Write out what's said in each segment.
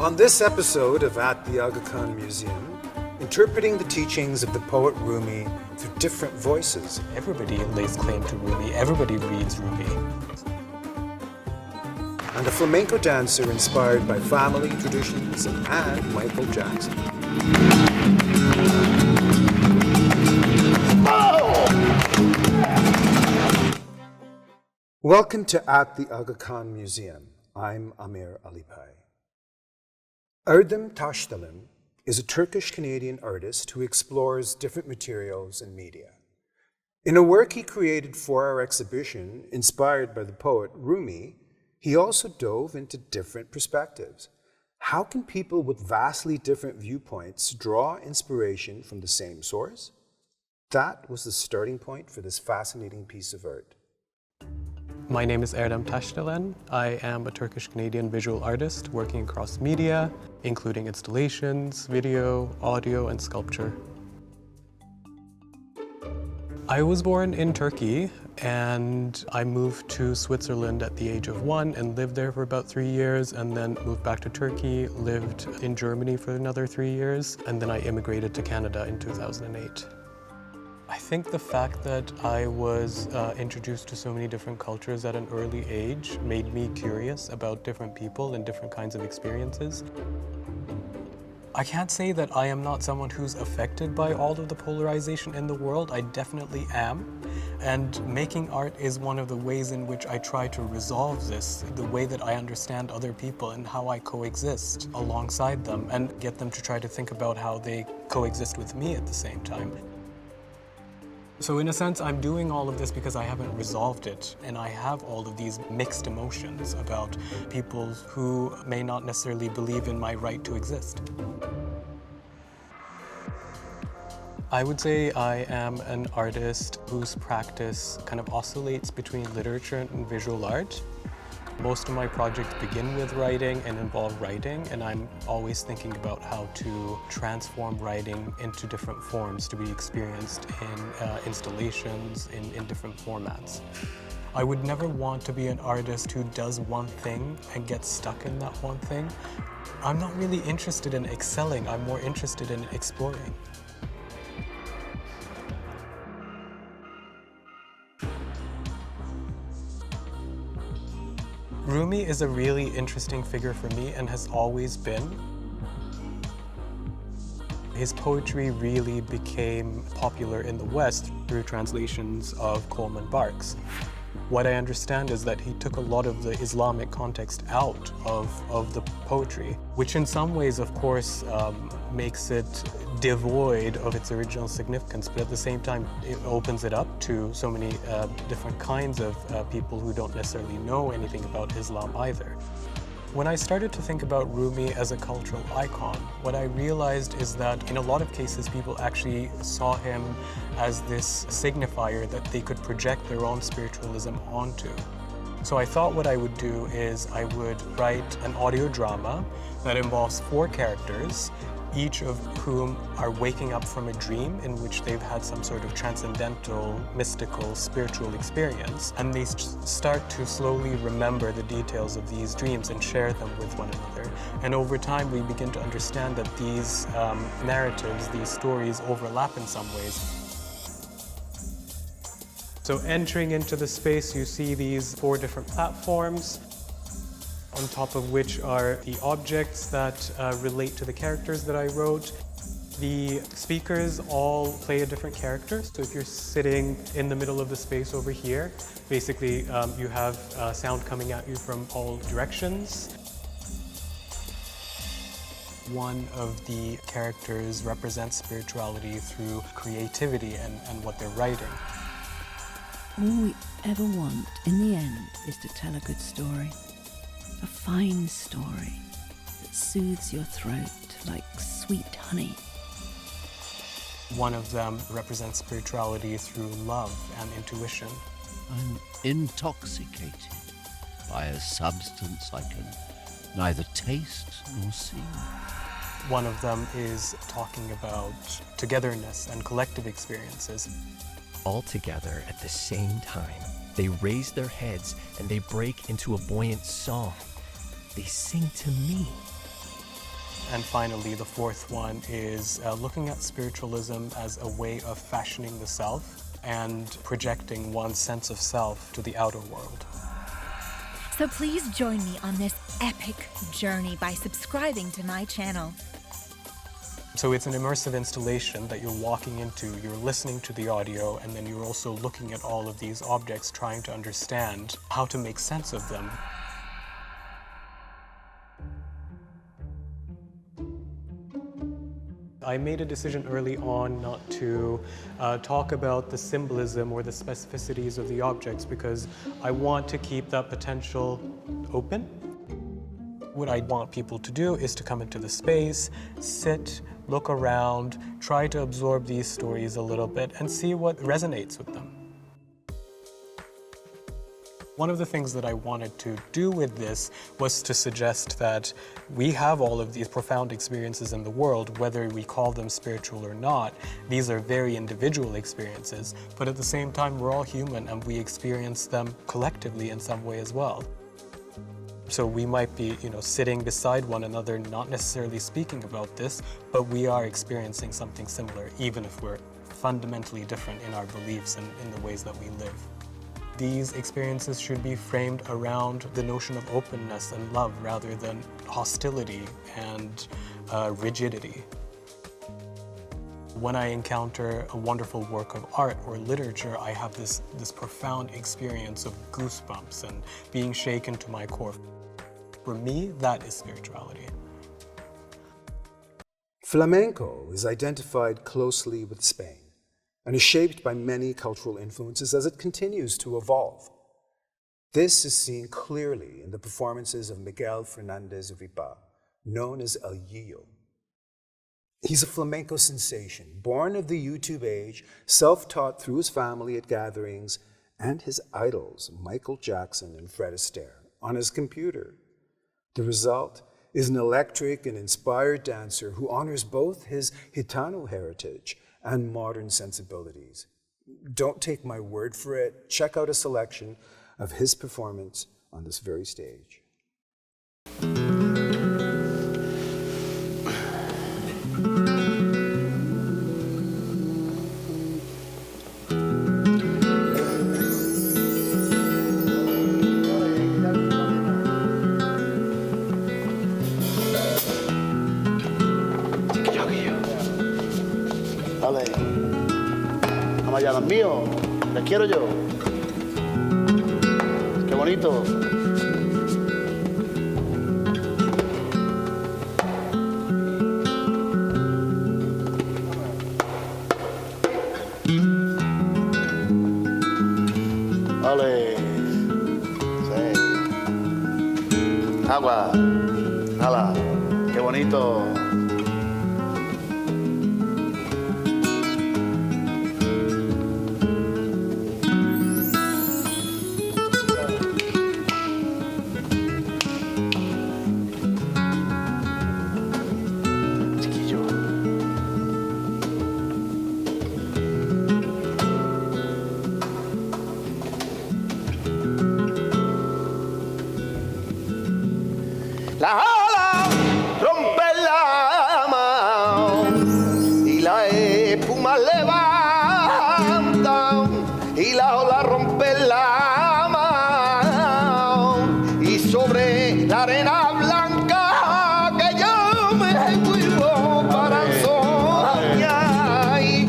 On this episode of At the Aga Khan Museum, interpreting the teachings of the poet Rumi through different voices. Everybody lays claim to Rumi, everybody reads Rumi. And a flamenco dancer inspired by family traditions and Michael Jackson. Welcome to At the Aga Khan Museum. I'm Amir Alipay. Erdem Taşdelen is a Turkish-Canadian artist who explores different materials and media. In a work he created for our exhibition, inspired by the poet Rumi, he also dove into different perspectives. How can people with vastly different viewpoints draw inspiration from the same source? That was the starting point for this fascinating piece of art. My name is Erdem Taşdelen. I am a Turkish-Canadian visual artist working across media, including installations, video, audio, and sculpture. I was born in Turkey, and I moved to Switzerland at the age of 1 and lived there for about 3 years, and then moved back to Turkey, lived in Germany for another 3 years, and then I immigrated to Canada in 2008. I think the fact that I was introduced to so many different cultures at an early age made me curious about different people and different kinds of experiences. I can't say that I am not someone who's affected by all of the polarization in the world. I definitely am. And making art is one of the ways in which I try to resolve this, the way that I understand other people and how I coexist alongside them and get them to try to think about how they coexist with me at the same time. So in a sense, I'm doing all of this because I haven't resolved it, and I have all of these mixed emotions about people who may not necessarily believe in my right to exist. I would say I am an artist whose practice kind of oscillates between literature and visual art. Most of my projects begin with writing and involve writing, and I'm always thinking about how to transform writing into different forms to be experienced in installations, in different formats. I would never want to be an artist who does one thing and gets stuck in that one thing. I'm not really interested in excelling, I'm more interested in exploring. Rumi is a really interesting figure for me and has always been. His poetry really became popular in the West through translations of Coleman Barks. What I understand is that he took a lot of the Islamic context out of the poetry, which in some ways, of course, makes it devoid of its original significance, but at the same time, it opens it up to so many different kinds of people who don't necessarily know anything about Islam either. When I started to think about Rumi as a cultural icon, what I realized is that in a lot of cases, people actually saw him as this signifier that they could project their own spiritualism onto. So I thought what I would do is I would write an audio drama that involves 4 characters, each of whom are waking up from a dream in which they've had some sort of transcendental, mystical, spiritual experience, and they start to slowly remember the details of these dreams and share them with one another. And over time, we begin to understand that these narratives, these stories overlap in some ways. So entering into the space, you see these 4 different platforms, on top of which are the objects that relate to the characters that I wrote. The speakers all play a different character. So if you're sitting in the middle of the space over here, basically you have sound coming at you from all directions. One of the characters represents spirituality through creativity and what they're writing. All we ever want in the end is to tell a good story. A fine story that soothes your throat like sweet honey. One of them represents spirituality through love and intuition. I'm intoxicated by a substance I can neither taste nor see. One of them is talking about togetherness and collective experiences. All together at the same time, they raise their heads and they break into a buoyant song. They sing to me. And finally, the fourth one is looking at spiritualism as a way of fashioning the self and projecting one's sense of self to the outer world. So please join me on this epic journey by subscribing to my channel. So it's an immersive installation that you're walking into, you're listening to the audio, and then you're also looking at all of these objects, trying to understand how to make sense of them. I made a decision early on not to talk about the symbolism or the specificities of the objects because I want to keep that potential open. What I want people to do is to come into the space, sit, look around, try to absorb these stories a little bit and see what resonates with them. One of the things that I wanted to do with this was to suggest that we have all of these profound experiences in the world, whether we call them spiritual or not. These are very individual experiences, but at the same time, we're all human and we experience them collectively in some way as well. So we might be, sitting beside one another, not necessarily speaking about this, but we are experiencing something similar, even if we're fundamentally different in our beliefs and in the ways that we live. These experiences should be framed around the notion of openness and love rather than hostility and rigidity. When I encounter a wonderful work of art or literature, I have this profound experience of goosebumps and being shaken to my core. For me, that is spirituality. Flamenco is identified closely with Spain and is shaped by many cultural influences as it continues to evolve. This is seen clearly in the performances of Miguel Fernández Ribas, known as El Yiyo. He's a flamenco sensation, born of the YouTube age, self-taught through his family at gatherings, and his idols, Michael Jackson and Fred Astaire, on his computer. The result is an electric and inspired dancer who honors both his Gitano heritage and modern sensibilities. Don't take my word for it. Check out a selection of his performance on this very stage. Dale. Amaya, los míos, les quiero yo. Qué bonito. Dale. Sí. Agua. Hala. Qué bonito. La ola rompe la mar y la espuma levanta y la ola rompe la mar y sobre la arena blanca que yo me vuelvo para soñar y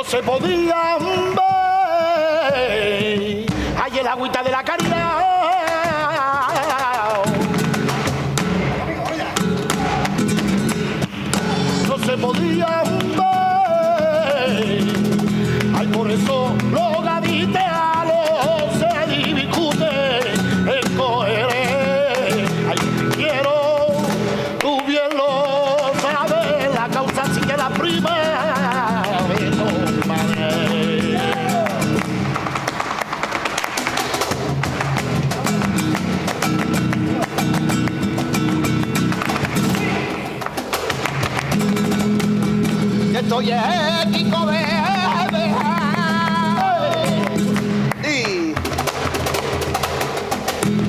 se podían ver. Hay el agüita de la caridad. No se podían ver. Ay, por eso los gaditanos se discuten en coger. Ay, te quiero, tú bien lo sabes, la causa sí que la prima. Estoy ético de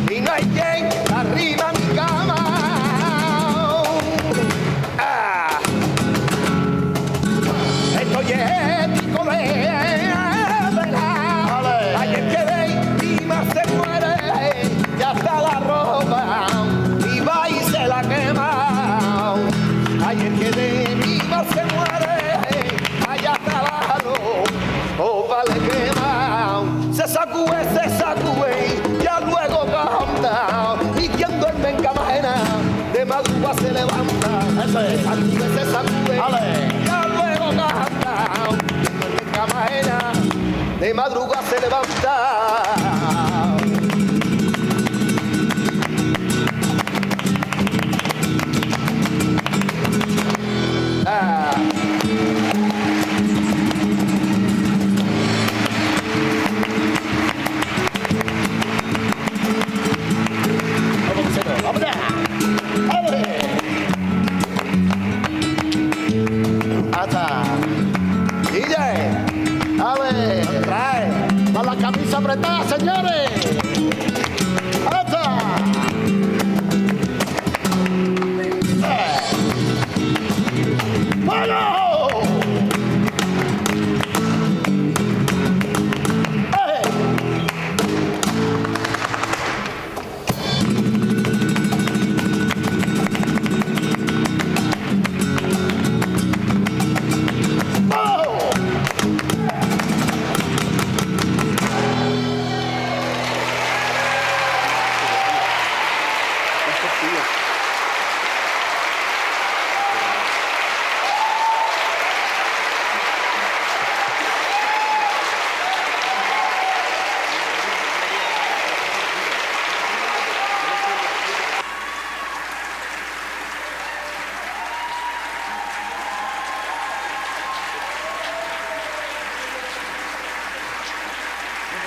y no hay quien arriba mi cama. Estoy ético de ayer que ve y más se muere y hasta la ropa y va y se la quema. Ayer que de mi más se muere allá trabajo, o vale quema, se sacude, ya luego canta, y quien duerme en cama ajena, de madrugada se levanta, se sacude, ya luego canta, quien duerme en cama ajena, de madrugada se levanta. La camisa apretada, señores. ¡Hasta! ¡Bueno!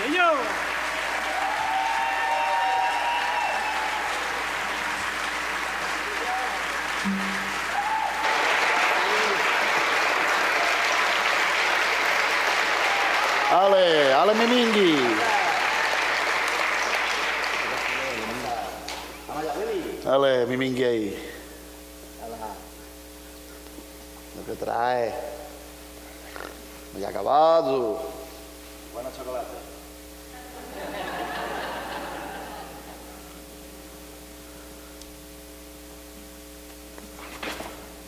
Yiyo. Ale mi mingi. Ale mi mingi ahí. Lo que trae. Ya acabado. Buena chocolate.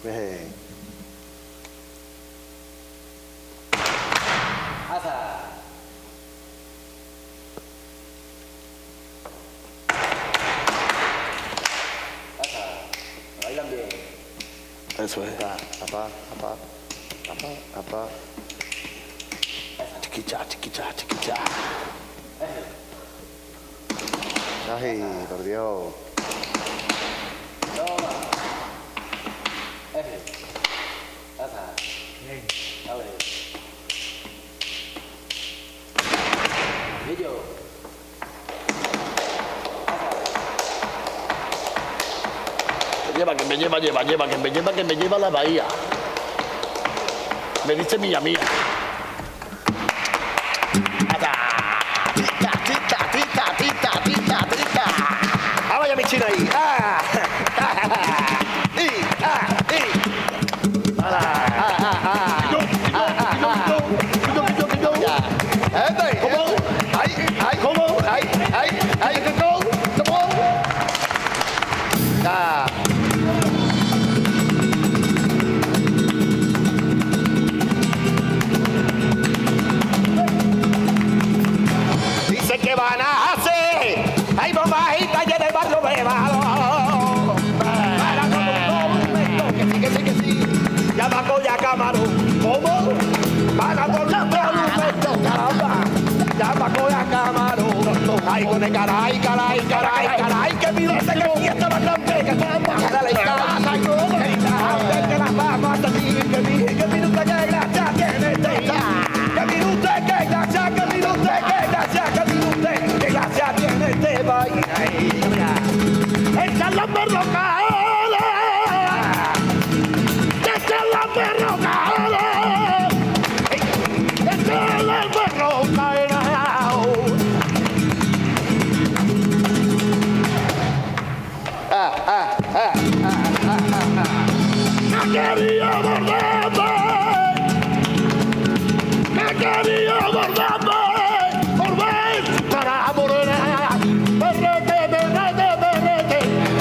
Ven. Asa. Asa. Bailan bien. Eso es. Apa. Chiquicha. Ay, por Dios. Toma. Asa. Dale. Yiyo. Que me lleva a la bahía. Me dice mía. Tita. Ah, vaya mi china ahí. Ay, con el caray, caray, caray, caray, que mi doce que fiesta bastante, que vamos a la casa, que las vamos a sentir, que mi doce que gracia tiene este, que mi doce que gracia, que mi doce que gracia, que mi doce que gracia tiene este país. Echan las perrocales, echan las perrocales, echan las perrocales. Quería abordarme, me quería abordarme, por vez para morena, perrete, perrete, perrete,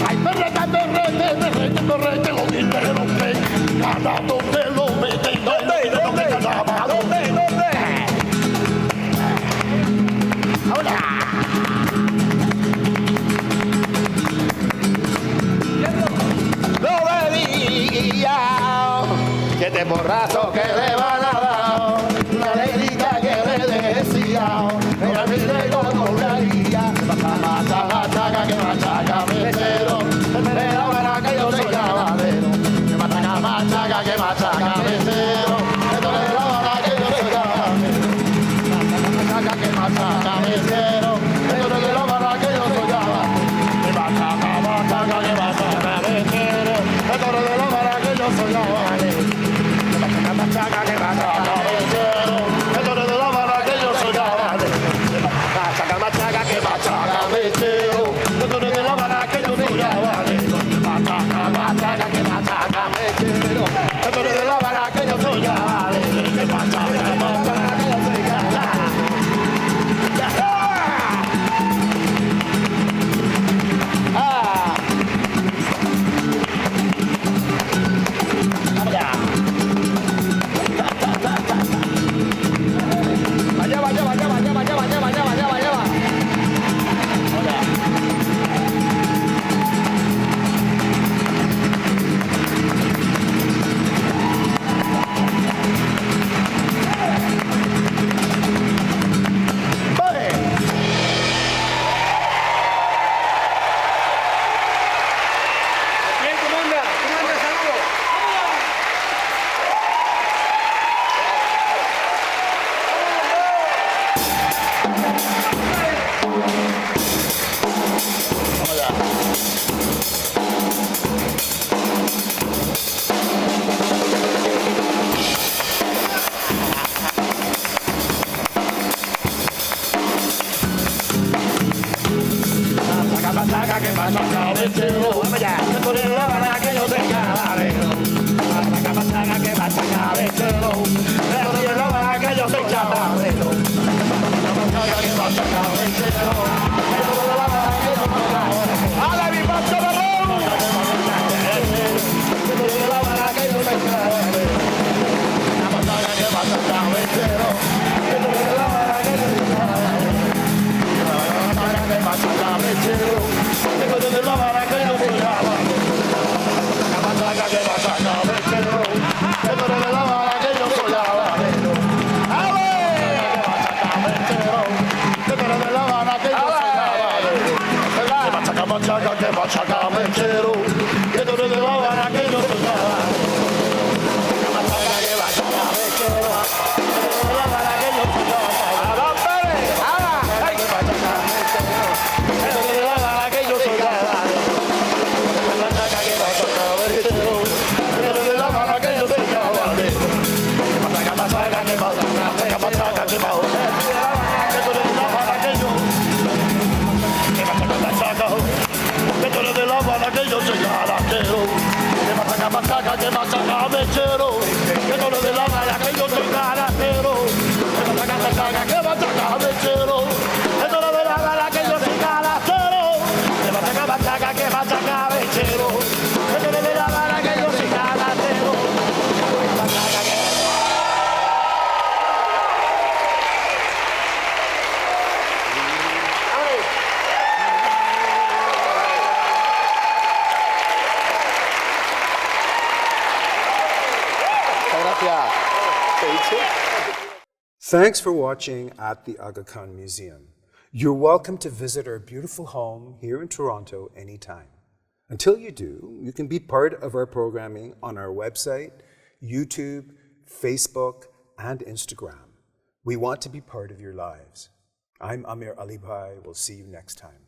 ay perrete, perrete, perrete, perrete, lo dice, lo sé, cada donde lo mete, ¿dónde? Ahora. Que este borracho que le van a dar, la leidita que le decía, mira mi rey como la haría, machaca, que machaca, mesero, me la verá que yo soy caballero, que machaca, que machaca, mesero, me la verá que yo soy caballero, machaca, que machaca, mesero, me la verá que yo soy caballero, machaca, que machaca, mesero, me la verá que yo soy caballero. Machaca, que machaca, mesero, esto no es de la vara que yo soy caballero. Machaca, que machaca, mesero, esto no es de la vara que yo soy caballero. Machaca, que machaca, mesero, esto no es de la vara que yo soy caballero. Machaca, que yo soy caballero. Thanks for watching at the Aga Khan Museum. You're welcome to visit our beautiful home here in Toronto anytime. Until you do, you can be part of our programming on our website, YouTube, Facebook, and Instagram. We want to be part of your lives. I'm Amir Alibai. We'll see you next time.